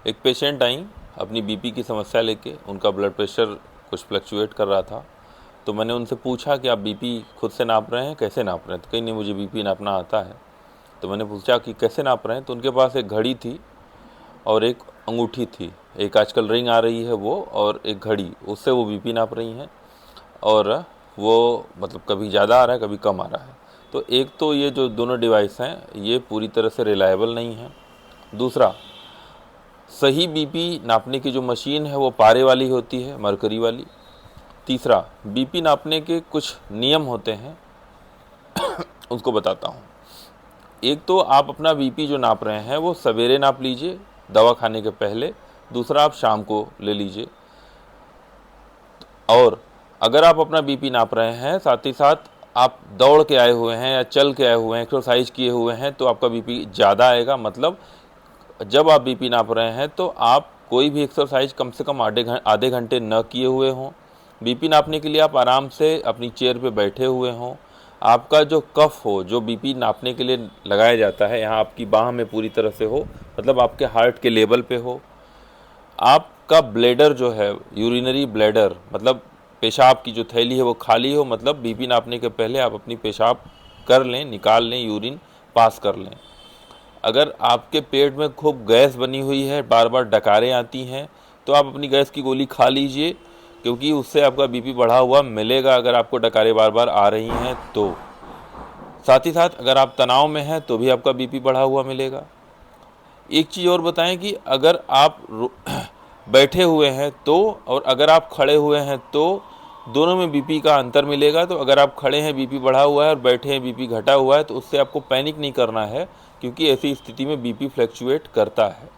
एक पेशेंट आई अपनी बीपी की समस्या लेके, उनका ब्लड प्रेशर कुछ फ्लक्चुएट कर रहा था। तो मैंने उनसे पूछा कि आप बीपी खुद से नाप रहे हैं, कैसे नाप रहे हैं? तो कहीं नहीं, मुझे बीपी नापना आता है। तो मैंने पूछा कि कैसे नाप रहे हैं? तो उनके पास एक घड़ी थी और एक अंगूठी थी। एक आजकल रिंग आ रही है वो, और एक घड़ी, उससे वो बीपी नाप रही हैं। और वो मतलब कभी ज़्यादा आ रहा है, कभी कम आ रहा है। तो एक तो ये जो दोनों डिवाइस हैं ये पूरी तरह से रिलायबल नहीं है। दूसरा, सही बीपी नापने की जो मशीन है वो पारे वाली होती है, मरकरी वाली। तीसरा, बीपी नापने के कुछ नियम होते हैं, उसको बताता हूँ। एक तो आप अपना बीपी जो नाप रहे हैं वो सवेरे नाप लीजिए दवा खाने के पहले। दूसरा, आप शाम को ले लीजिए। और अगर आप अपना बीपी नाप रहे हैं, साथ ही साथ आप दौड़ के आए हुए हैं या चल के आए हुए हैं, एक्सरसाइज किए हुए हैं, तो आपका बीपी ज़्यादा आएगा। मतलब जब आप बीपी नाप रहे हैं तो आप कोई भी एक्सरसाइज कम से कम आधे घंटे न किए हुए हों। बीपी नापने के लिए आप आराम से अपनी चेयर पे बैठे हुए हों। आपका जो कफ हो, जो बीपी नापने के लिए लगाया जाता है, यहाँ आपकी बाह में पूरी तरह से हो, मतलब आपके हार्ट के लेवल पे हो। आपका ब्लैडर जो है, यूरिनरी ब्लैडर, मतलब पेशाब की जो थैली है वो खाली हो। मतलब बीपी नापने के पहले आप अपनी पेशाब कर लें, निकाल लें, यूरिन पास कर लें। अगर आपके पेट में खूब गैस बनी हुई है, बार बार डकारें आती हैं, तो आप अपनी गैस की गोली खा लीजिए, क्योंकि उससे आपका बीपी बढ़ा हुआ मिलेगा अगर आपको डकारें बार बार आ रही हैं तो। साथ ही साथ अगर आप तनाव में हैं तो भी आपका बीपी बढ़ा हुआ मिलेगा। एक चीज़ और बताएं कि अगर आप बैठे हुए हैं तो, और अगर आप खड़े हुए हैं तो दोनों में बीपी का अंतर मिलेगा। तो अगर आप खड़े हैं बीपी बढ़ा हुआ है और बैठे हैं बीपी घटा हुआ है, तो उससे आपको पैनिक नहीं करना है, क्योंकि ऐसी स्थिति में बीपी फ्लक्चुएट करता है।